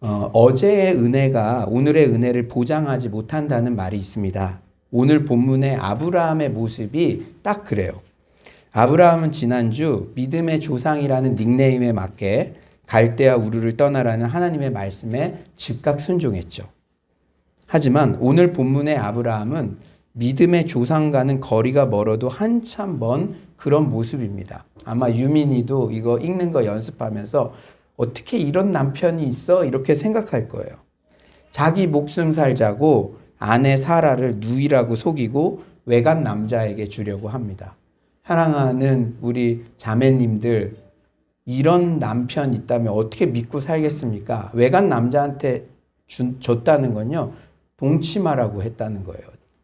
어제의 은혜가 오늘의 은혜를 보장하지 못한다는 말이 있습니다. 오늘 본문의 아브라함의 모습이 딱 그래요. 아브라함은 지난주 믿음의 조상이라는 닉네임에 맞게 갈대아 우르를 떠나라는 하나님의 말씀에 즉각 순종했죠. 하지만 오늘 본문의 아브라함은 믿음의 조상과는 거리가 멀어도 한참 먼 그런 모습입니다. 아마 유민이도 이거 읽는 거 연습하면서 어떻게 이런 남편이 있어? 이렇게 생각할 거예요. 자기 목숨 살자고 아내 사라를 누이라고 속이고 외간 남자에게 주려고 합니다. 사랑하는 우리 자매님들, 이런 남편 있다면 어떻게 믿고 살겠습니까? 외간 남자한테 줬다는 건요, 동치마라고 했다는 거예요.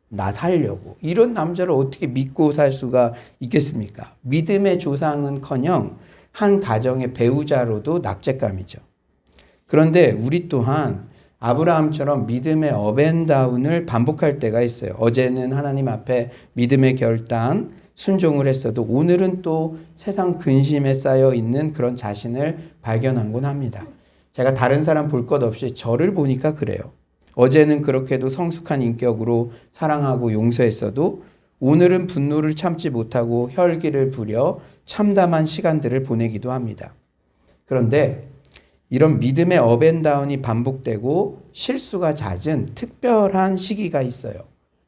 나 살려고. 이런 남자를 어떻게 믿고 살 수가 있겠습니까? 믿음의 조상은커녕 한 가정의 배우자로도 낙제감이죠. 그런데 우리 또한 아브라함처럼 믿음의 업앤다운을 반복할 때가 있어요. 어제는 하나님 앞에 믿음의 결단, 순종을 했어도 오늘은 또 세상 근심에 쌓여 있는 그런 자신을 발견하곤 합니다. 제가 다른 사람 볼 것 없이 저를 보니까 그래요. 어제는 그렇게도 성숙한 인격으로 사랑하고 용서했어도 오늘은 분노를 참지 못하고 혈기를 부려 참담한 시간들을 보내기도 합니다. 그런데 이런 믿음의 업앤다운이 반복되고 실수가 잦은 특별한 시기가 있어요.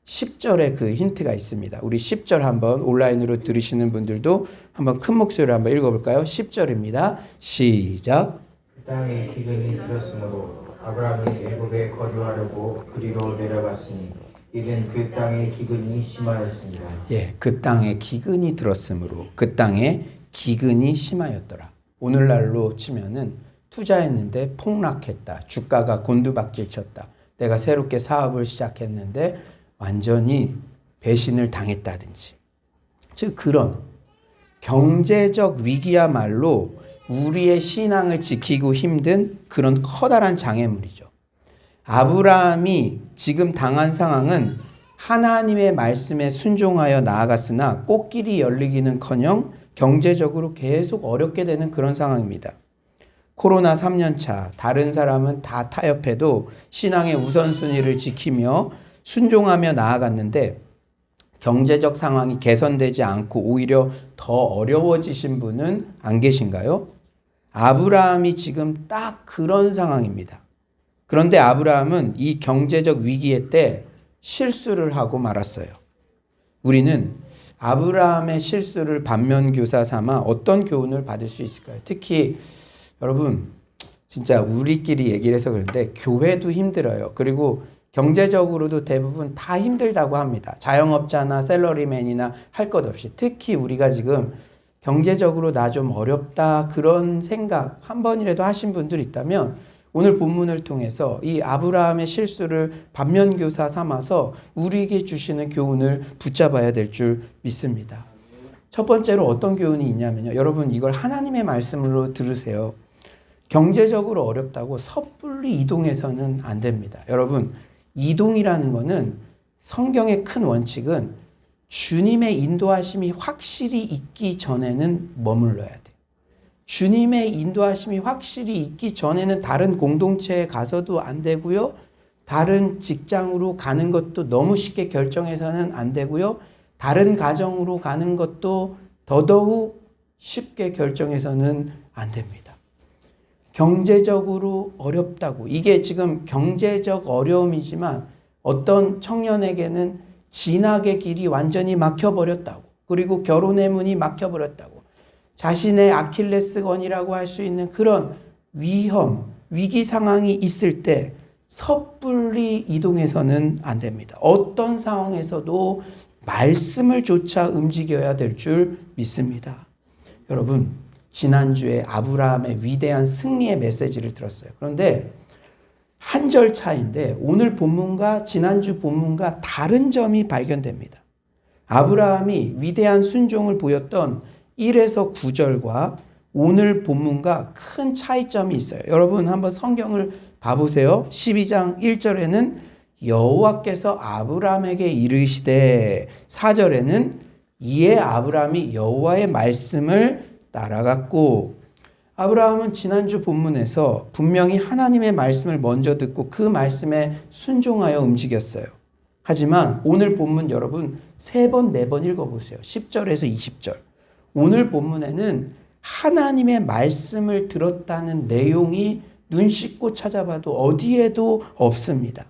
10절에 그 힌트가 있습니다. 우리 10절 한번 온라인으로 들으시는 분들도 한번 큰 목소리로 한번 읽어볼까요? 10절입니다. 시작. 그 땅에 기근이 들었으므로 아브라함이 애굽에 거주하려고 그리로 내려갔으니 이는 그 땅에 기근이 심하였습니다. 예, 그 땅에 기근이 들었으므로 그 땅에 기근이 심하였더라. 오늘날로 치면은 투자했는데 폭락했다. 주가가 곤두박질 쳤다. 내가 새롭게 사업을 시작했는데 완전히 배신을 당했다든지. 즉 그런 경제적 위기야말로 우리의 신앙을 지키고 힘든 그런 커다란 장애물이죠. 아브라함이 지금 당한 상황은 하나님의 말씀에 순종하여 나아갔으나 꽃길이 열리기는커녕 경제적으로 계속 어렵게 되는 그런 상황입니다. 코로나 3년차 다른 사람은 다 타협해도 신앙의 우선순위를 지키며 순종하며 나아갔는데 경제적 상황이 개선되지 않고 오히려 더 어려워지신 분은 안 계신가요? 아브라함이 지금 딱 그런 상황입니다. 그런데 아브라함은 이 경제적 위기의 때 실수를 하고 말았어요. 우리는 아브라함의 실수를 반면교사 삼아 어떤 교훈을 받을 수 있을까요? 특히 여러분 진짜 우리끼리 얘기를 해서 그런데 교회도 힘들어요. 그리고 경제적으로도 대부분 다 힘들다고 합니다. 자영업자나 샐러리맨이나 할 것 없이. 특히 우리가 지금 경제적으로 나 좀 어렵다 그런 생각 한 번이라도 하신 분들 있다면 오늘 본문을 통해서 이 아브라함의 실수를 반면교사 삼아서 우리에게 주시는 교훈을 붙잡아야 될 줄 믿습니다. 첫 번째로 어떤 교훈이 있냐면요. 여러분 이걸 하나님의 말씀으로 들으세요. 경제적으로 어렵다고 섣불리 이동해서는 안 됩니다. 여러분 이동이라는 거는 성경의 큰 원칙은 주님의 인도하심이 확실히 있기 전에는 머물러야 돼요. 주님의 인도하심이 확실히 있기 전에는 다른 공동체에 가서도 안 되고요. 다른 직장으로 가는 것도 너무 쉽게 결정해서는 안 되고요. 다른 가정으로 가는 것도 더더욱 쉽게 결정해서는 안 됩니다. 경제적으로 어렵다고. 이게 지금 경제적 어려움이지만 어떤 청년에게는 진학의 길이 완전히 막혀버렸다고. 그리고 결혼의 문이 막혀버렸다고. 자신의 아킬레스건이라고 할 수 있는 그런 위험, 위기 상황이 있을 때 섣불리 이동해서는 안 됩니다. 어떤 상황에서도 말씀을 조차 움직여야 될 줄 믿습니다. 여러분, 지난주에 아브라함의 위대한 승리의 메시지를 들었어요. 그런데 한 절 차이인데 오늘 본문과 지난주 본문과 다른 점이 발견됩니다. 아브라함이 위대한 순종을 보였던 1에서 9절과 오늘 본문과 큰 차이점이 있어요. 여러분 한번 성경을 봐보세요. 12장 1절에는 여호와께서 아브라함에게 이르시되 4절에는 이에 아브라함이 여호와의 말씀을 따라갔고 아브라함은 지난주 본문에서 분명히 하나님의 말씀을 먼저 듣고 그 말씀에 순종하여 움직였어요. 하지만 오늘 본문 여러분 3번, 4번 읽어보세요. 10절에서 20절. 오늘 본문에는 하나님의 말씀을 들었다는 내용이 눈 씻고 찾아봐도 어디에도 없습니다.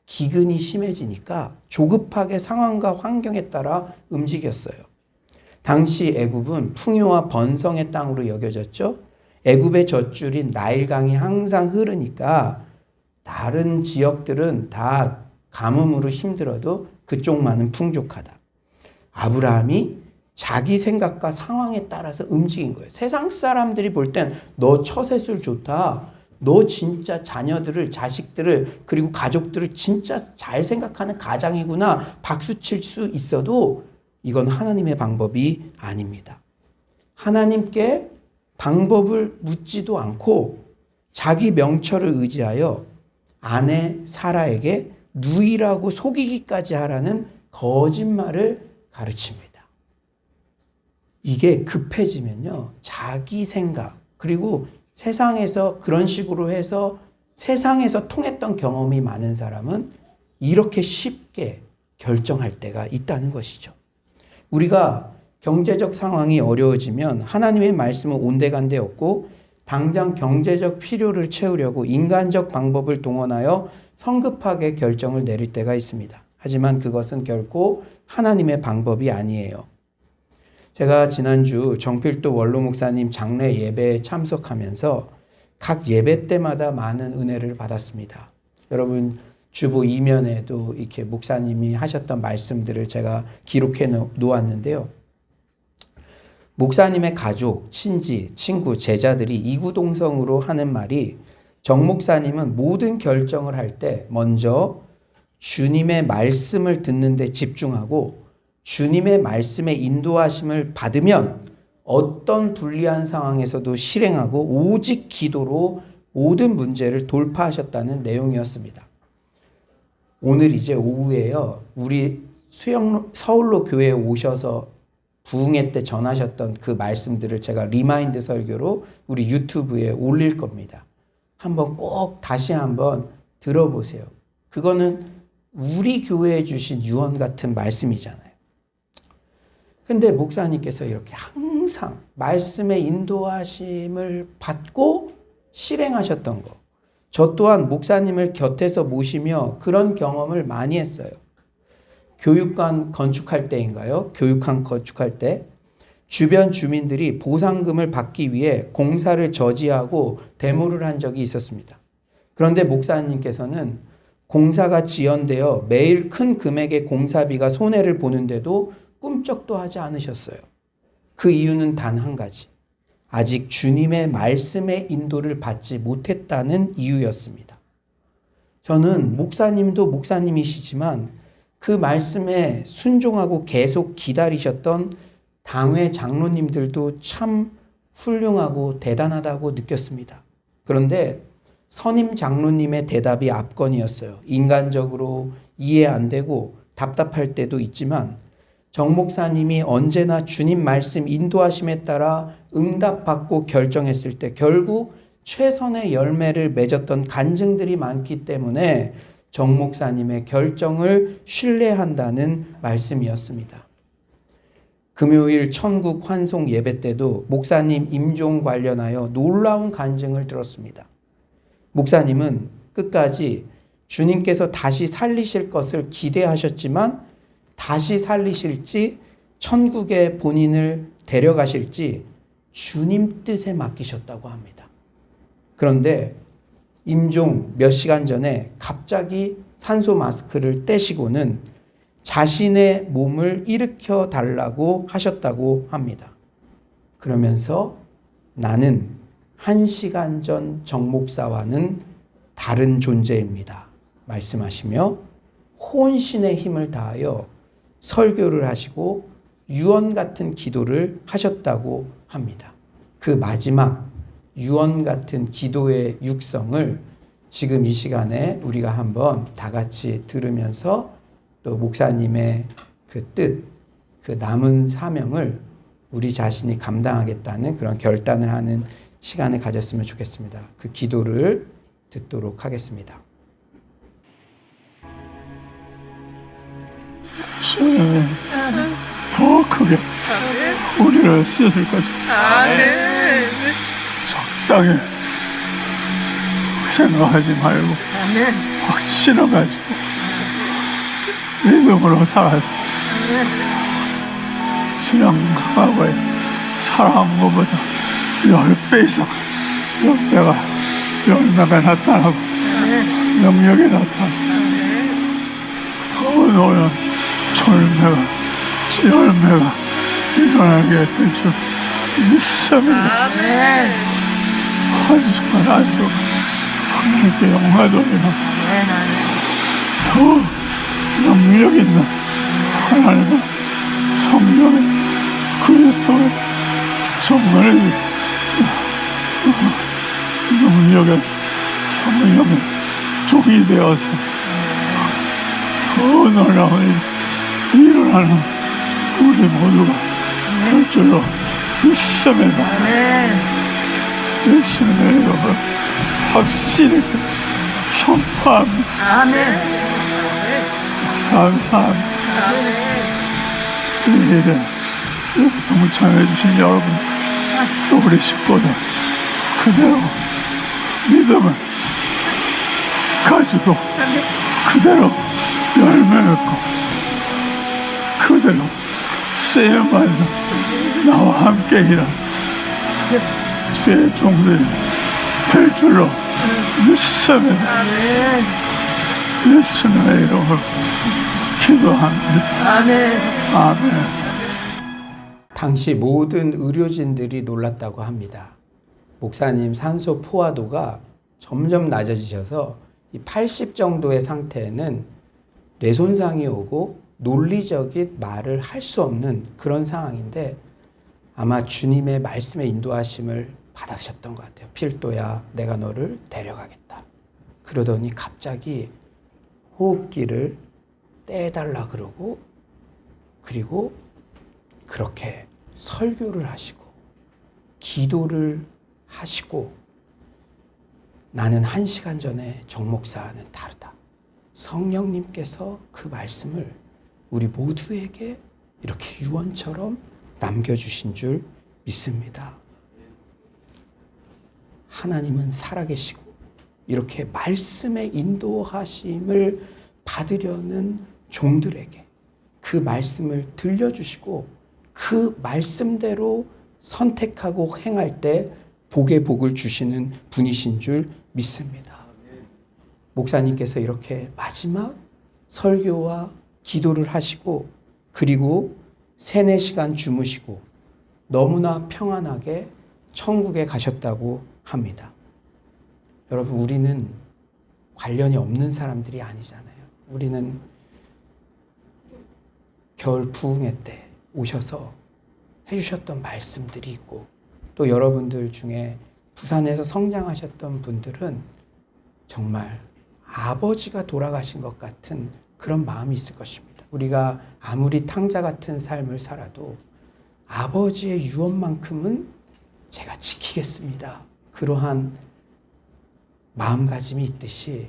기근이 심해지니까 조급하게 상황과 환경에 따라 움직였어요. 당시 애굽은 풍요와 번성의 땅으로 여겨졌죠. 애굽의 젖줄인 나일강이 항상 흐르니까 다른 지역들은 다 가뭄으로 힘들어도 그쪽만은 풍족하다. 아브라함이 자기 생각과 상황에 따라서 움직인 거예요. 세상 사람들이 볼 땐 너 처세술 좋다. 너 진짜 자녀들을, 자식들을, 그리고 가족들을 진짜 잘 생각하는 가장이구나. 박수 칠 수 있어도 이건 하나님의 방법이 아닙니다. 하나님께 방법을 묻지도 않고 자기 명철을 의지하여 아내 사라에게 누이라고 속이기까지 하라는 거짓말을 가르칩니다. 이게 급해지면요, 자기 생각, 그리고 세상에서 그런 식으로 해서 세상에서 통했던 경험이 많은 사람은 이렇게 쉽게 결정할 때가 있다는 것이죠. 우리가 경제적 상황이 어려워지면 하나님의 말씀은 온데간데 없고 당장 경제적 필요를 채우려고 인간적 방법을 동원하여 성급하게 결정을 내릴 때가 있습니다. 하지만 그것은 결코 하나님의 방법이 아니에요. 제가 지난주 정필도 원로 목사님 장례 예배에 참석하면서 각 예배 때마다 많은 은혜를 받았습니다. 여러분 주보 2면에도 이렇게 목사님이 하셨던 말씀들을 제가 기록해 놓았는데요. 목사님의 가족, 친지, 친구, 제자들이 이구동성으로 하는 말이 정 목사님은 모든 결정을 할 때 먼저 주님의 말씀을 듣는 데 집중하고 주님의 말씀에 인도하심을 받으면 어떤 불리한 상황에서도 실행하고 오직 기도로 모든 문제를 돌파하셨다는 내용이었습니다. 오늘 이제 오후에요, 우리 서울로 교회에 오셔서 부흥회 때 전하셨던 그 말씀들을 제가 리마인드 설교로 우리 유튜브에 올릴 겁니다. 한번 꼭 다시 한번 들어보세요. 그거는 우리 교회에 주신 유언 같은 말씀이잖아요. 근데 목사님께서 이렇게 항상 말씀의 인도하심을 받고 실행하셨던 거. 저 또한 목사님을 곁에서 모시며 그런 경험을 많이 했어요. 교육관 건축할 때인가요? 교육관 건축할 때 주변 주민들이 보상금을 받기 위해 공사를 저지하고 데모를 한 적이 있었습니다. 그런데 목사님께서는 공사가 지연되어 매일 큰 금액의 공사비가 손해를 보는데도 꿈쩍도 하지 않으셨어요. 그 이유는 단 한 가지. 아직 주님의 말씀의 인도를 받지 못했다는 이유였습니다. 저는 목사님도 목사님이시지만 그 말씀에 순종하고 계속 기다리셨던 당회 장로님들도 참 훌륭하고 대단하다고 느꼈습니다. 그런데 선임 장로님의 대답이 압권이었어요. 인간적으로 이해 안 되고 답답할 때도 있지만 정 목사님이 언제나 주님 말씀 인도하심에 따라 응답받고 결정했을 때 결국 최선의 열매를 맺었던 간증들이 많기 때문에 정 목사님의 결정을 신뢰한다는 말씀이었습니다. 금요일 천국 환송 예배 때도 목사님 임종 관련하여 놀라운 간증을 들었습니다. 목사님은 끝까지 주님께서 다시 살리실 것을 기대하셨지만 다시 살리실지 천국에 본인을 데려가실지 주님 뜻에 맡기셨다고 합니다. 그런데 임종 몇 시간 전에 갑자기 산소 마스크를 떼시고는 자신의 몸을 일으켜 달라고 하셨다고 합니다. 그러면서 나는 1시간 전 정 목사와는 다른 존재입니다. 말씀하시며 혼신의 힘을 다하여 설교를 하시고 유언 같은 기도를 하셨다고 합니다. 그 마지막 유언 같은 기도의 육성을 지금 이 시간에 우리가 한번 다 같이 들으면서 또 목사님의 그 뜻, 그 남은 사명을 우리 자신이 감당하겠다는 그런 결단을 하는 시간을 가졌으면 좋겠습니다. 그 기도를 듣도록 하겠습니다. 주님이 더 크게 우리를 쓰실 것입니다. 적당히 생각하지 말고 확신해가지고 믿음으로 살아서 신앙과의 사랑한 것보다 10배 이상 열매가 나타나고 능력이 나타나고 더 놀란 열매가 일어나게 될 줄 믿습니다. 한순간 한순간 하나님께 영광 돌리면서 더 능력 있는 하나님의 성령의 그리스도의 정말 능력의 성령의 종이 되어서 더 놀라운 일이 일어나는 우리 모두가 될 줄로 믿습니다. 예수님의 이름으로 확실히 선포합니다. 감사합니다. 이 일에 동참해 주신 여러분 또 우리 식구들 그대로 믿음을 가지고 그대로 열매 맺고 그대로 쓰임받는 나와 함께 일하는 주의 종들이 될 줄로 믿습니다. 예수님의 이름으로 기도합니다. 아멘. 당시 모든 의료진들이 놀랐다고 합니다. 목사님 산소 포화도가 점점 낮아지셔서 80 정도의 상태에는 뇌손상이 오고 논리적인 말을 할 수 없는 그런 상황인데 아마 주님의 말씀의 인도하심을 받으셨던 것 같아요. 필도야, 내가 너를 데려가겠다. 그러더니 갑자기 호흡기를 떼달라 그러고 그리고 그렇게 설교를 하시고 기도를 하시고 나는 1시간 전에 정 목사와는 다르다. 성령님께서 그 말씀을 우리 모두에게 이렇게 유언처럼 남겨주신 줄 믿습니다. 하나님은 살아계시고 이렇게 말씀의 인도하심을 받으려는 종들에게 그 말씀을 들려주시고 그 말씀대로 선택하고 행할 때 복의 복을 주시는 분이신 줄 믿습니다. 목사님께서 이렇게 마지막 설교와 기도를 하시고 그리고 3-4시간 주무시고 너무나 평안하게 천국에 가셨다고 합니다. 여러분, 우리는 관련이 없는 사람들이 아니잖아요. 우리는 겨울 부흥회 때 오셔서 해주셨던 말씀들이 있고 또 여러분들 중에 부산에서 성장하셨던 분들은 정말 아버지가 돌아가신 것 같은 그런 마음이 있을 것입니다. 우리가 아무리 탕자 같은 삶을 살아도 아버지의 유언만큼은 제가 지키겠습니다. 그러한 마음가짐이 있듯이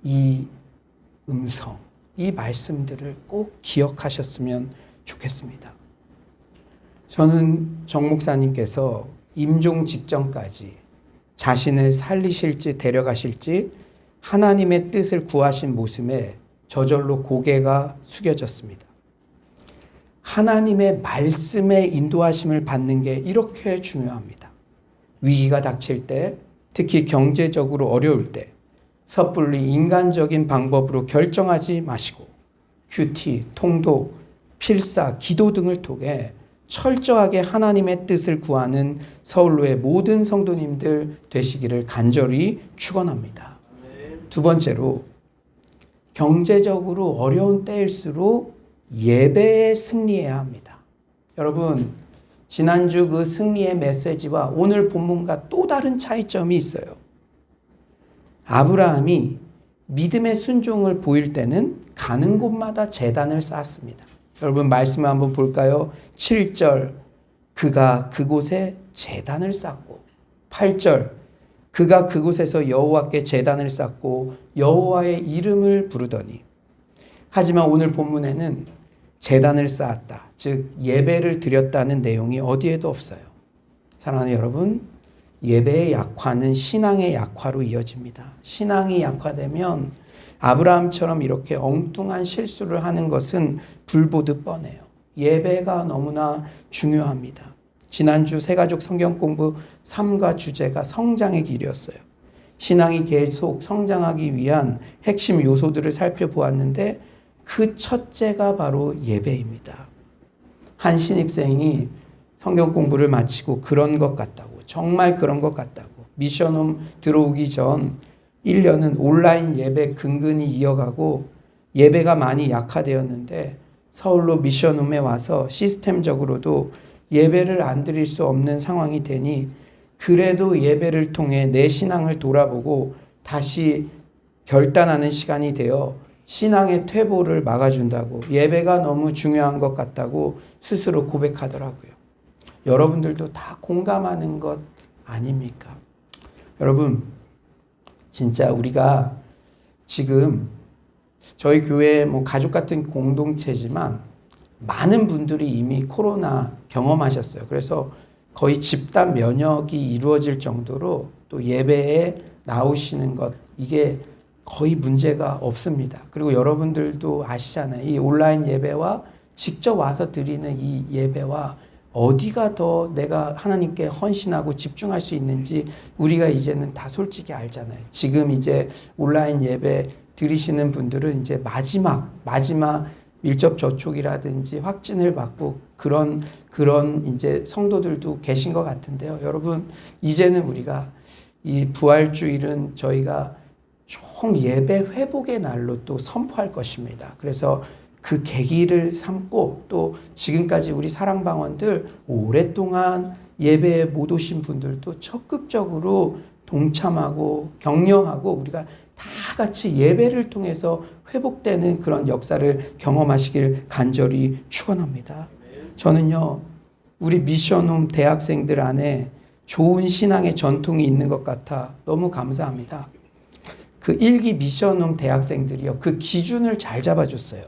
이 음성, 이 말씀들을 꼭 기억하셨으면 좋겠습니다. 저는 정 목사님께서 임종 직전까지 자신을 살리실지 데려가실지 하나님의 뜻을 구하신 모습에 저절로 고개가 숙여졌습니다. 하나님의 말씀의 인도하심을 받는 게 이렇게 중요합니다. 위기가 닥칠 때, 특히 경제적으로 어려울 때 섣불리 인간적인 방법으로 결정하지 마시고 큐티, 통도, 필사, 기도 등을 통해 철저하게 하나님의 뜻을 구하는 서울로의 모든 성도님들 되시기를 간절히 축원합니다. 두 번째로, 경제적으로 어려운 때일수록 예배에 승리해야 합니다. 여러분, 지난주 그 승리의 메시지와 오늘 본문과 또 다른 차이점이 있어요. 아브라함이 믿음의 순종을 보일 때는 가는 곳마다 제단을 쌓았습니다. 여러분, 말씀을 한번 볼까요? 7절, 그가 그곳에 제단을 쌓고 8절 그가 그곳에서 여호와께 제단을 쌓고 여호와의 이름을 부르더니. 하지만 오늘 본문에는 제단을 쌓았다, 즉 예배를 드렸다는 내용이 어디에도 없어요. 사랑하는 여러분, 예배의 약화는 신앙의 약화로 이어집니다. 신앙이 약화되면 아브라함처럼 이렇게 엉뚱한 실수를 하는 것은 불보듯 뻔해요. 예배가 너무나 중요합니다. 지난주 새가족 성경 공부 3과 주제가 성장의 길이었어요. 신앙이 계속 성장하기 위한 핵심 요소들을 살펴보았는데 그 첫째가 바로 예배입니다. 한 신입생이 성경 공부를 마치고 그런 것 같다고, 정말 그런 것 같다고, 미션홈 들어오기 전 1년은 온라인 예배 근근히 이어가고 예배가 많이 약화되었는데 서울로 미션홈에 와서 시스템적으로도 예배를 안 드릴 수 없는 상황이 되니 그래도 예배를 통해 내 신앙을 돌아보고 다시 결단하는 시간이 되어 신앙의 퇴보를 막아준다고, 예배가 너무 중요한 것 같다고 스스로 고백하더라고요. 여러분들도 다 공감하는 것 아닙니까? 여러분, 진짜 우리가 지금 저희 교회 가족 같은 공동체지만 많은 분들이 이미 코로나 경험하셨어요. 그래서 거의 집단 면역이 이루어질 정도로 또 예배에 나오시는 것, 이게 거의 문제가 없습니다. 그리고 여러분들도 아시잖아요. 이 온라인 예배와 직접 와서 드리는 이 예배와 어디가 더 내가 하나님께 헌신하고 집중할 수 있는지 우리가 이제는 다 솔직히 알잖아요. 지금 이제 온라인 예배 드리시는 분들은 이제 마지막 밀접 접촉이라든지 확진을 받고 그런 이제 성도들도 계신 것 같은데요. 여러분, 이제는 우리가 이 부활주일은 저희가 총 예배 회복의 날로 또 선포할 것입니다. 그래서 그 계기를 삼고 또 지금까지 우리 사랑방언들 오랫동안 예배에 못 오신 분들도 적극적으로 동참하고 격려하고 우리가 다 같이 예배를 통해서 회복되는 그런 역사를 경험하시길 간절히 축원합니다. 저는요, 우리 미션홈 대학생들 안에 좋은 신앙의 전통이 있는 것 같아 너무 감사합니다. 그 1기 미션홈 대학생들이요, 그 기준을 잘 잡아줬어요.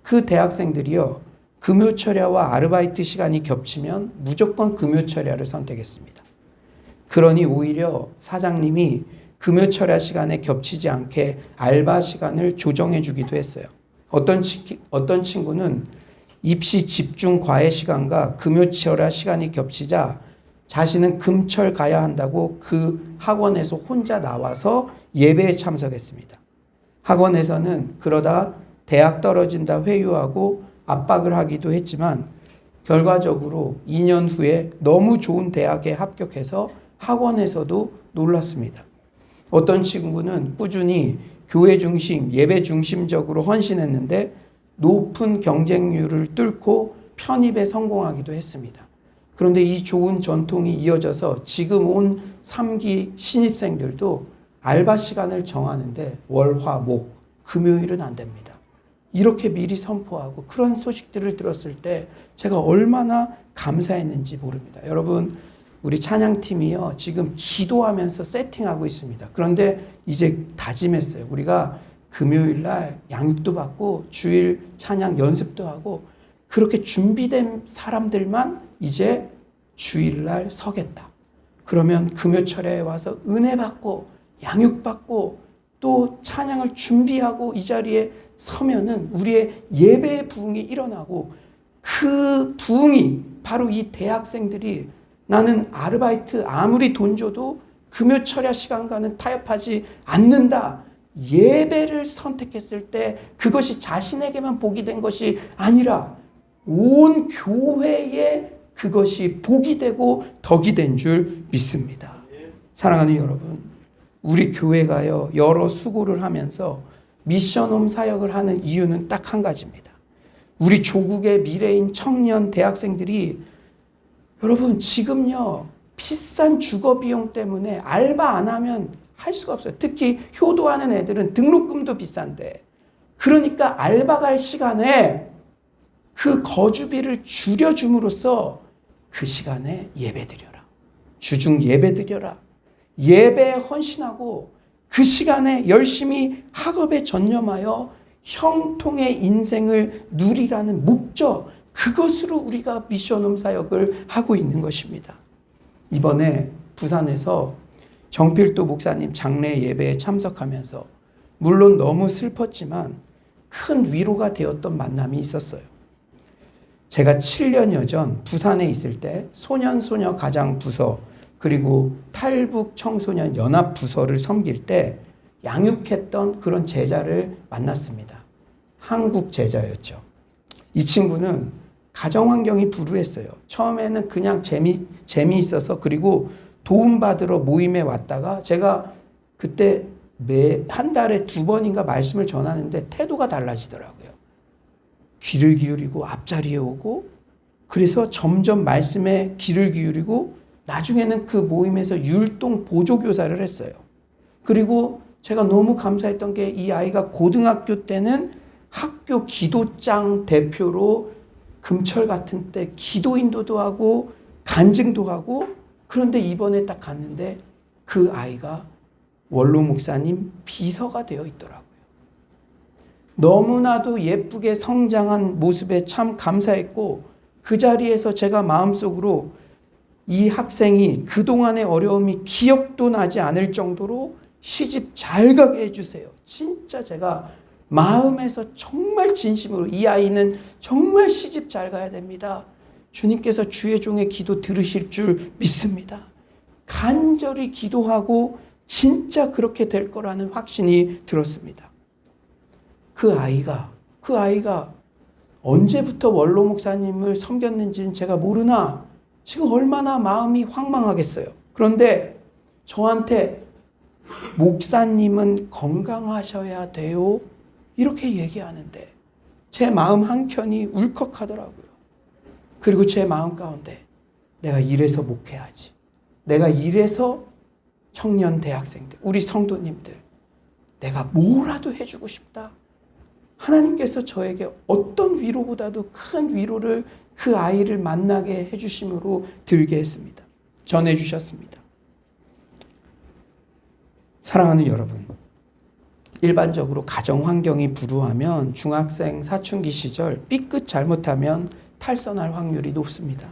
그 대학생들이요, 금요철야와 아르바이트 시간이 겹치면 무조건 금요철야를 선택했습니다. 그러니 오히려 사장님이 금요철야 시간에 겹치지 않게 알바 시간을 조정해 주기도 했어요. 어떤 친구는 입시 집중 과외 시간과 금요철야 시간이 겹치자 자신은 금철 가야 한다고 그 학원에서 혼자 나와서 예배에 참석했습니다. 학원에서는 그러다 대학 떨어진다 회유하고 압박을 하기도 했지만 결과적으로 2년 후에 너무 좋은 대학에 합격해서 학원에서도 놀랐습니다. 어떤 친구는 꾸준히 교회 중심, 예배 중심적으로 헌신했는데 높은 경쟁률을 뚫고 편입에 성공하기도 했습니다. 그런데 이 좋은 전통이 이어져서 지금 온 3기 신입생들도 알바 시간을 정하는데 월, 화, 목, 금요일은 안 됩니다. 이렇게 미리 선포하고 그런 소식들을 들었을 때 제가 얼마나 감사했는지 모릅니다. 여러분, 우리 찬양팀이요, 지금 기도하면서 세팅하고 있습니다. 그런데 이제 다짐했어요. 우리가 금요일 날 양육도 받고 주일 찬양 연습도 하고 그렇게 준비된 사람들만 이제 주일날 서겠다. 그러면 금요철에 와서 은혜 받고 양육 받고 또 찬양을 준비하고 이 자리에 서면은 우리의 예배의 부흥이 일어나고 그 부흥이 바로 이 대학생들이 나는 아르바이트 아무리 돈 줘도 금요철야 시간과는 타협하지 않는다. 예배를 선택했을 때 그것이 자신에게만 복이 된 것이 아니라 온 교회에 그것이 복이 되고 덕이 된 줄 믿습니다. 사랑하는 여러분, 우리 교회가요, 여러 수고를 하면서 미션홈 사역을 하는 이유는 딱 한 가지입니다. 우리 조국의 미래인 청년 대학생들이 여러분 지금요 비싼 주거 비용 때문에 알바 안 하면 할 수가 없어요. 특히 효도하는 애들은 등록금도 비싼데 그러니까 알바 갈 시간에 그 거주비를 줄여줌으로써 그 시간에 예배드려라. 주중 예배 드려라. 예배에 헌신하고 그 시간에 열심히 학업에 전념하여 형통의 인생을 누리라는 목적, 그것으로 우리가 미션홈 사역을 하고 있는 것입니다. 이번에 부산에서 정필도 목사님 장례 예배에 참석하면서 물론 너무 슬펐지만 큰 위로가 되었던 만남이 있었어요. 제가 7년여 전 부산에 있을 때 소년소녀 가장 부서 그리고 탈북 청소년 연합 부서를 섬길 때 양육했던 그런 제자를 만났습니다. 한국 제자였죠. 이 친구는 가정 환경이 불우했어요. 처음에는 그냥 재미있어서 그리고 도움받으러 모임에 왔다가 제가 그때 한 달에 2번인가 말씀을 전하는데 태도가 달라지더라고요. 귀를 기울이고 앞자리에 오고 그래서 점점 말씀에 귀를 기울이고 나중에는 그 모임에서 율동 보조교사를 했어요. 그리고 제가 너무 감사했던 게 이 아이가 고등학교 때는 학교 기도장 대표로 금철 같은 때 기도 인도도 하고 간증도 하고 그런데 이번에 딱 갔는데 그 아이가 원로 목사님 비서가 되어 있더라고요. 너무나도 예쁘게 성장한 모습에 참 감사했고 그 자리에서 제가 마음속으로 이 학생이 그동안의 어려움이 기억도 나지 않을 정도로 시집 잘 가게 해주세요. 진짜 제가 마음에서 정말 진심으로 이 아이는 정말 시집 잘 가야 됩니다. 주님께서 주의 종의 기도 들으실 줄 믿습니다. 간절히 기도하고 진짜 그렇게 될 거라는 확신이 들었습니다. 그 아이가 언제부터 원로 목사님을 섬겼는지는 제가 모르나 지금 얼마나 마음이 황망하겠어요. 그런데 저한테 목사님은 건강하셔야 돼요. 이렇게 얘기하는데 제 마음 한켠이 울컥하더라고요. 그리고 제 마음 가운데 내가 이래서 목회하지. 내가 이래서 청년 대학생들, 우리 성도님들 내가 뭐라도 해주고 싶다. 하나님께서 저에게 어떤 위로보다도 큰 위로를 그 아이를 만나게 해주심으로 들게 했습니다. 전해주셨습니다. 사랑하는 여러분, 일반적으로 가정 환경이 불우하면 중학생 사춘기 시절 삐끗 잘못하면 탈선할 확률이 높습니다.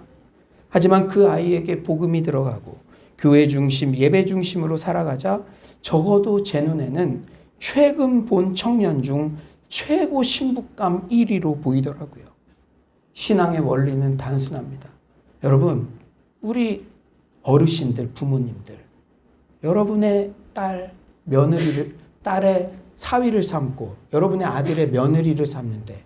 하지만 그 아이에게 복음이 들어가고 교회 중심, 예배 중심으로 살아가자 적어도 제 눈에는 최근 본 청년 중 최고 신부감 1위로 보이더라고요. 신앙의 원리는 단순합니다. 여러분, 우리 어르신들, 부모님들, 여러분의 딸의 사위를 삼고 여러분의 아들의 며느리를 삼는데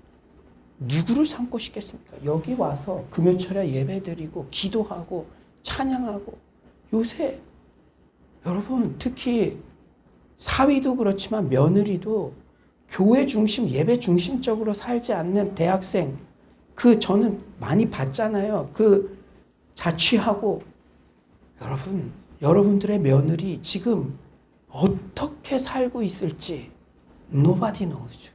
누구를 삼고 싶겠습니까? 여기 와서 금요철에 예배드리고 기도하고 찬양하고 요새 여러분 특히 사위도 그렇지만 며느리도 교회 중심, 예배 중심적으로 살지 않는 대학생 저는 많이 봤잖아요. 자취하고 여러분들의 며느리 지금 어떻게 살고 있을지 nobody knows.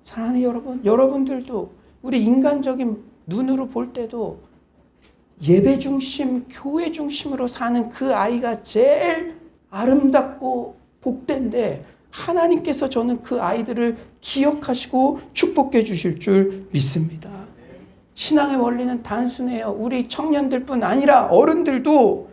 사랑하는 여러분, 여러분들도 우리 인간적인 눈으로 볼 때도 예배 중심, 교회 중심으로 사는 그 아이가 제일 아름답고 복된데 하나님께서 저는 그 아이들을 기억하시고 축복해 주실 줄 믿습니다. 신앙의 원리는 단순해요. 우리 청년들뿐 아니라 어른들도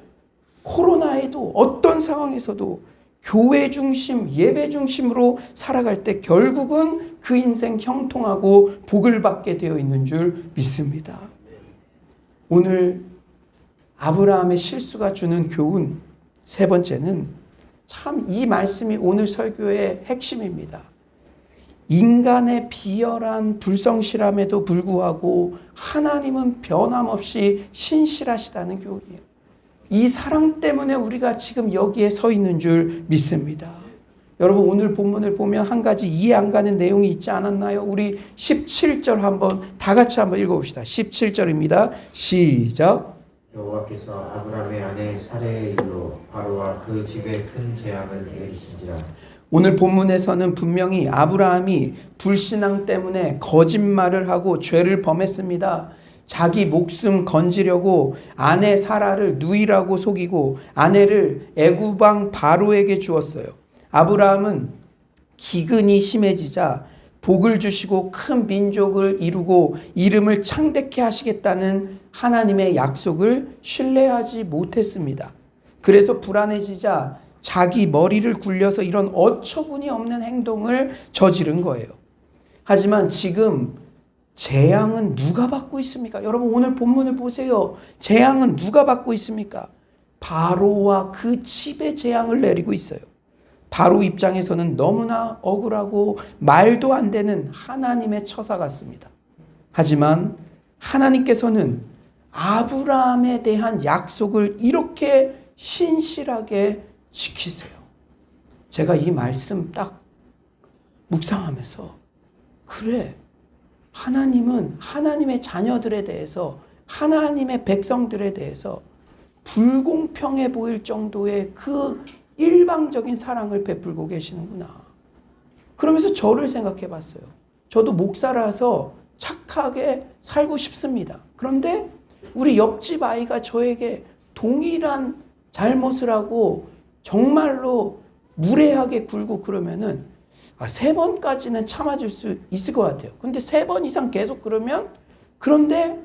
코로나에도 어떤 상황에서도 교회 중심, 예배 중심으로 살아갈 때 결국은 그 인생 형통하고 복을 받게 되어 있는 줄 믿습니다. 오늘 아브라함의 실수가 주는 교훈 세 번째는 참 이 말씀이 오늘 설교의 핵심입니다. 인간의 비열한 불성실함에도 불구하고 하나님은 변함없이 신실하시다는 교훈이에요. 이 사랑 때문에 우리가 지금 여기에 서 있는 줄 믿습니다. 여러분 오늘 본문을 보면 한 가지 이해 안 가는 내용이 있지 않았나요? 우리 17절 다 같이 한번 읽어봅시다. 17절입니다. 시작. 여호와께서 아브라함의 아내 사레의 일로 바로와 그 집에 큰 재앙을 내리신지라. 오늘 본문에서는 분명히 아브라함이 불신앙 때문에 거짓말을 하고 죄를 범했습니다. 자기 목숨 건지려고 아내 사라를 누이라고 속이고 아내를 애굽 왕 바로에게 주었어요. 아브라함은 기근이 심해지자 복을 주시고 큰 민족을 이루고 이름을 창대케 하시겠다는 하나님의 약속을 신뢰하지 못했습니다. 그래서 불안해지자 자기 머리를 굴려서 이런 어처구니 없는 행동을 저지른 거예요. 하지만 지금 재앙은 누가 받고 있습니까? 여러분 오늘 본문을 보세요. 재앙은 누가 받고 있습니까? 바로와 그 집에 재앙을 내리고 있어요. 바로 입장에서는 너무나 억울하고 말도 안 되는 하나님의 처사 같습니다. 하지만 하나님께서는 아브라함에 대한 약속을 이렇게 신실하게 지키세요. 제가 이 말씀 딱 묵상하면서 그래, 하나님은 하나님의 자녀들에 대해서 하나님의 백성들에 대해서 불공평해 보일 정도의 그 일방적인 사랑을 베풀고 계시는구나. 그러면서 저를 생각해 봤어요. 저도 목사라서 착하게 살고 싶습니다. 그런데 우리 옆집 아이가 저에게 동일한 잘못을 하고 정말로 무례하게 굴고 그러면은 3번까지는 참아줄 수 있을 것 같아요. 근데 3번 이상 계속 그러면, 그런데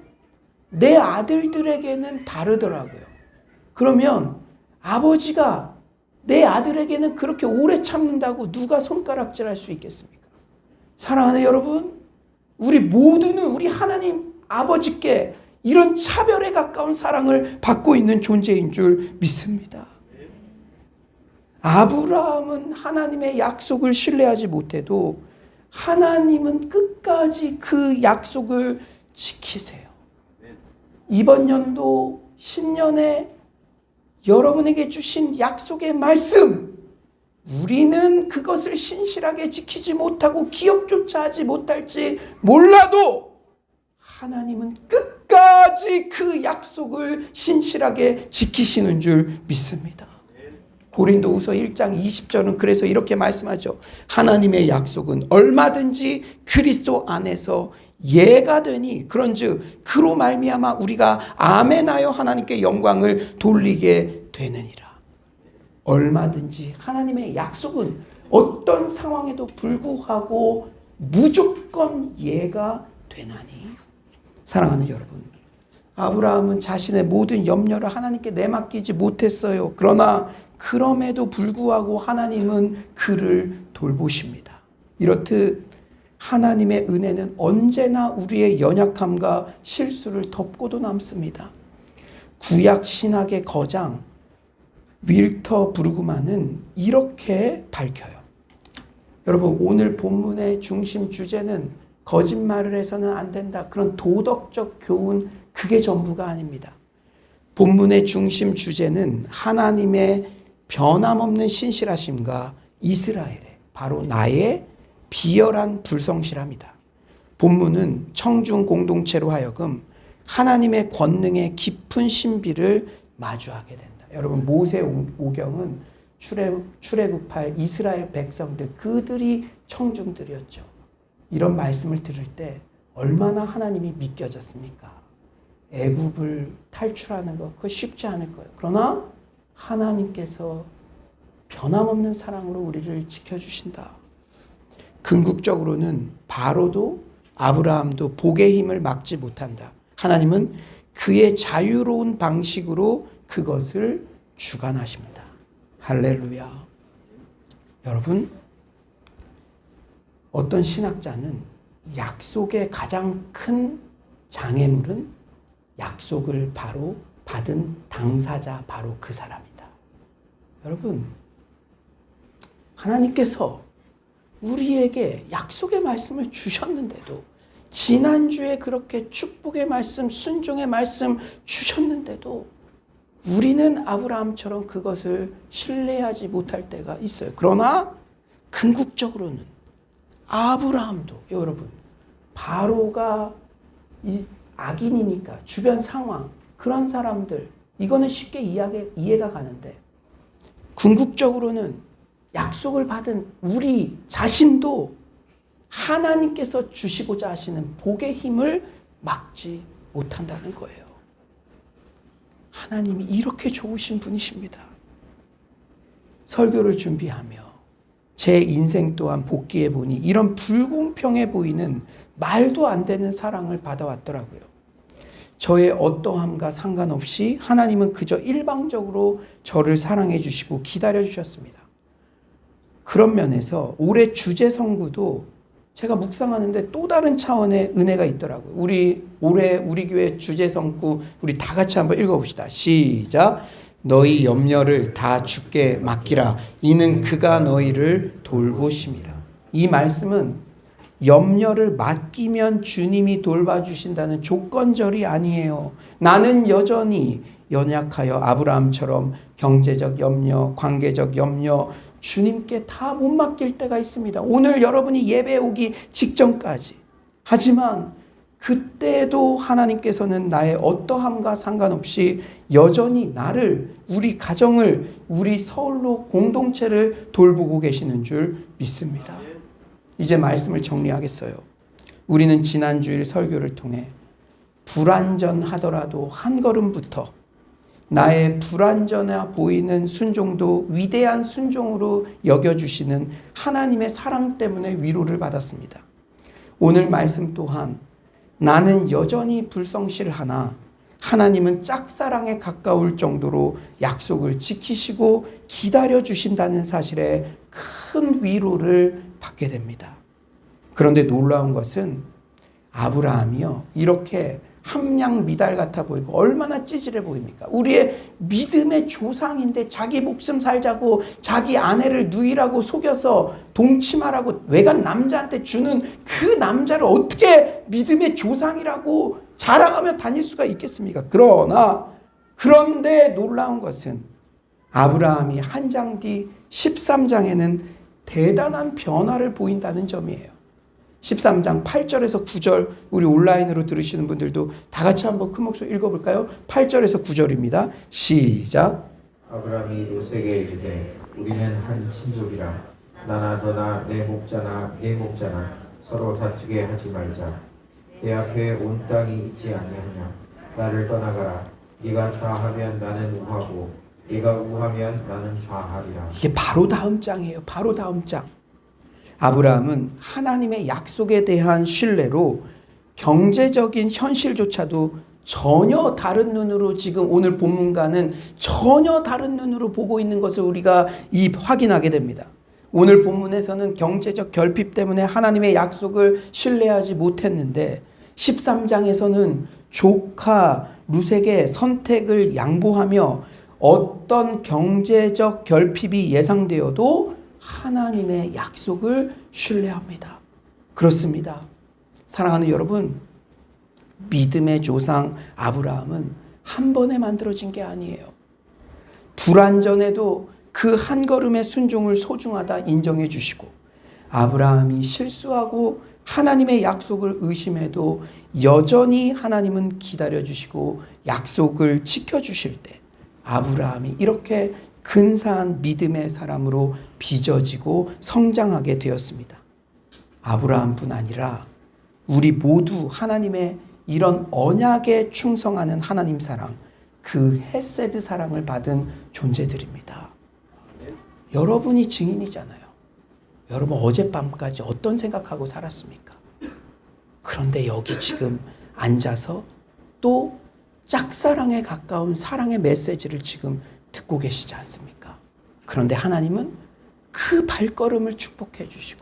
내 아들들에게는 다르더라고요. 그러면 아버지가 내 아들에게는 그렇게 오래 참는다고 누가 손가락질할 수 있겠습니까? 사랑하는 여러분, 우리 모두는 우리 하나님 아버지께 이런 차별에 가까운 사랑을 받고 있는 존재인 줄 믿습니다. 아브라함은 하나님의 약속을 신뢰하지 못해도 하나님은 끝까지 그 약속을 지키세요. 이번 연도 신년에 여러분에게 주신 약속의 말씀, 우리는 그것을 신실하게 지키지 못하고 기억조차 하지 못할지 몰라도 하나님은 끝까지 그 약속을 신실하게 지키시는 줄 믿습니다. 고린도후서 1장 20절은 그래서 이렇게 말씀하죠. 하나님의 약속은 얼마든지 그리스도 안에서 예가 되니 그런즉 그로 말미암아 우리가 아멘하여 하나님께 영광을 돌리게 되느니라. 얼마든지 하나님의 약속은 어떤 상황에도 불구하고 무조건 예가 되나니. 사랑하는 여러분, 아브라함은 자신의 모든 염려를 하나님께 내맡기지 못했어요. 그러나 그럼에도 불구하고 하나님은 그를 돌보십니다. 이렇듯 하나님의 은혜는 언제나 우리의 연약함과 실수를 덮고도 남습니다. 구약 신학의 거장 윌터 브루그만은 이렇게 밝혀요. 여러분, 오늘 본문의 중심 주제는 거짓말을 해서는 안 된다, 그런 도덕적 교훈, 그게 전부가 아닙니다. 본문의 중심 주제는 하나님의 변함없는 신실하심과 이스라엘의, 바로 나의 비열한 불성실함이다. 본문은 청중 공동체로 하여금 하나님의 권능의 깊은 신비를 마주하게 된다. 여러분, 모세오경은 출애굽할 이스라엘 백성들, 그들이 청중들이었죠. 이런 말씀을 들을 때 얼마나 하나님이 믿겨졌습니까? 애굽을 탈출하는 거, 그거 쉽지 않을 거예요. 그러나 하나님께서 변함없는 사랑으로 우리를 지켜주신다. 궁극적으로는 바로도 아브라함도 복의 힘을 막지 못한다. 하나님은 그의 자유로운 방식으로 그것을 주관하십니다. 할렐루야. 여러분, 어떤 신학자는 약속의 가장 큰 장애물은 약속을 바로 받은 당사자, 바로 그 사람이다. 여러분, 하나님께서 우리에게 약속의 말씀을 주셨는데도, 지난주에 그렇게 축복의 말씀, 순종의 말씀 주셨는데도 우리는 아브라함처럼 그것을 신뢰하지 못할 때가 있어요. 그러나 궁극적으로는 아브라함도, 여러분, 바로가 악인이니까 주변 상황, 그런 사람들, 이거는 쉽게 이해가 가는데, 궁극적으로는 약속을 받은 우리 자신도 하나님께서 주시고자 하시는 복의 힘을 막지 못한다는 거예요. 하나님이 이렇게 좋으신 분이십니다. 설교를 준비하며 제 인생 또한 복기해 보니 이런 불공평해 보이는 말도 안 되는 사랑을 받아왔더라고요. 저의 어떠함과 상관없이 하나님은 그저 일방적으로 저를 사랑해 주시고 기다려 주셨습니다. 그런 면에서 올해 주제 성구도 제가 묵상하는데 또 다른 차원의 은혜가 있더라고요. 올해 우리 교회 주제 성구 우리 다 같이 한번 읽어봅시다. 시작. 너희 염려를 다 주께 맡기라. 이는 그가 너희를 돌보심이라. 이 말씀은 염려를 맡기면 주님이 돌봐주신다는 조건절이 아니에요. 나는 여전히 연약하여 아브라함처럼 경제적 염려, 관계적 염려, 주님께 다 못 맡길 때가 있습니다. 오늘 여러분이 예배 오기 직전까지. 하지만 그때도 하나님께서는 나의 어떠함과 상관없이 여전히 나를, 우리 가정을, 우리 서울로 공동체를 돌보고 계시는 줄 믿습니다. 이제 말씀을 정리하겠어요. 우리는 지난 주일 설교를 통해 불완전하더라도 한 걸음부터 나의 불완전해 보이는 순종도 위대한 순종으로 여겨주시는 하나님의 사랑 때문에 위로를 받았습니다. 오늘 말씀 또한 나는 여전히 불성실하나 하나님은 짝사랑에 가까울 정도로 약속을 지키시고 기다려주신다는 사실에 큰 위로를 받게 됩니다. 그런데 놀라운 것은 아브라함이요, 이렇게 함량 미달 같아 보이고 얼마나 찌질해 보입니까? 우리의 믿음의 조상인데 자기 목숨 살자고 자기 아내를 누이라고 속여서 동침하라고 외간 남자한테 주는 그 남자를 어떻게 믿음의 조상이라고 자랑하며 다닐 수가 있겠습니까? 그런데 놀라운 것은 아브라함이 한 장 뒤 13장에는 대단한 변화를 보인다는 점이에요. 13장 8절에서 9절, 우리 온라인으로 들으시는 분들도 다 같이 한번 큰 목소리 읽어볼까요? 8절에서 9절입니다. 시작. 아브라함이 롯에게 이르되 우리는 한 친족이라 나나 너나 내 목자나 네 목자나 서로 다투게 하지 말자. 내 앞에 온 땅이 있지 아니하냐. 나를 떠나가라. 네가 좌하면 나는 우하고 네가 우하면 나는 좌하리라. 이게 바로 다음 장이에요. 바로 다음 장. 아브라함은 하나님의 약속에 대한 신뢰로 경제적인 현실조차도 전혀 다른 눈으로, 지금 오늘 본문과는 전혀 다른 눈으로 보고 있는 것을 우리가 확인하게 됩니다. 오늘 본문에서는 경제적 결핍 때문에 하나님의 약속을 신뢰하지 못했는데 13장에서는 조카 룻에게 선택을 양보하며 어떤 경제적 결핍이 예상되어도 하나님의 약속을 신뢰합니다. 그렇습니다. 사랑하는 여러분, 믿음의 조상 아브라함은 한 번에 만들어진 게 아니에요. 불완전해도 그 한 걸음의 순종을 소중하다 인정해 주시고, 아브라함이 실수하고 하나님의 약속을 의심해도 여전히 하나님은 기다려 주시고 약속을 지켜 주실 때 아브라함이 이렇게 근사한 믿음의 사람으로 빚어지고 성장하게 되었습니다. 아브라함뿐 아니라 우리 모두 하나님의 이런 언약에 충성하는 하나님 사랑, 그 헤세드 사랑을 받은 존재들입니다. 여러분이 증인이잖아요. 여러분 어젯밤까지 어떤 생각하고 살았습니까? 그런데 여기 지금 앉아서 또 짝사랑에 가까운 사랑의 메시지를 지금 듣고 계시지 않습니까? 그런데 하나님은 그 발걸음을 축복해 주시고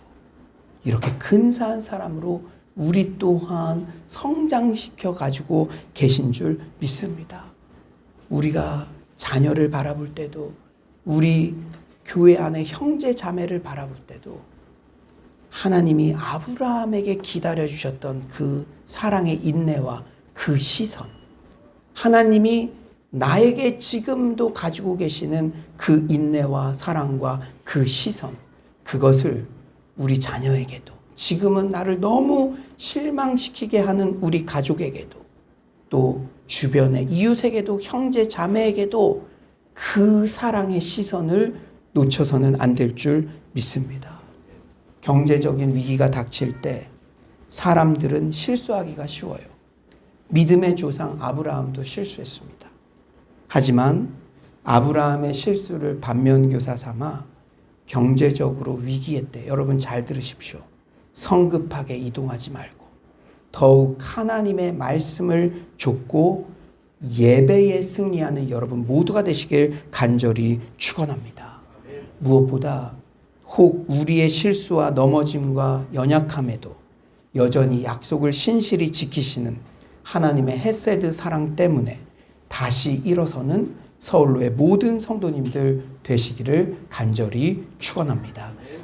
이렇게 근사한 사람으로 우리 또한 성장시켜 가지고 계신 줄 믿습니다. 우리가 자녀를 바라볼 때도, 우리 교회 안에 형제 자매를 바라볼 때도 하나님이 아브라함에게 기다려 주셨던 그 사랑의 인내와 그 시선, 하나님이 나에게 지금도 가지고 계시는 그 인내와 사랑과 그 시선, 그것을 우리 자녀에게도, 지금은 나를 너무 실망시키게 하는 우리 가족에게도, 또 주변의 이웃에게도, 형제 자매에게도 그 사랑의 시선을 놓쳐서는 안 될 줄 믿습니다. 경제적인 위기가 닥칠 때 사람들은 실수하기가 쉬워요. 믿음의 조상 아브라함도 실수했습니다. 하지만 아브라함의 실수를 반면교사 삼아 경제적으로 위기에 때 여러분 잘 들으십시오. 성급하게 이동하지 말고 더욱 하나님의 말씀을 좇고 예배에 승리하는 여러분 모두가 되시길 간절히 축원합니다. 무엇보다 혹 우리의 실수와 넘어짐과 연약함에도 여전히 약속을 신실히 지키시는 하나님의 헤세드 사랑 때문에 다시 일어서는 서울로의 모든 성도님들 되시기를 간절히 축원합니다.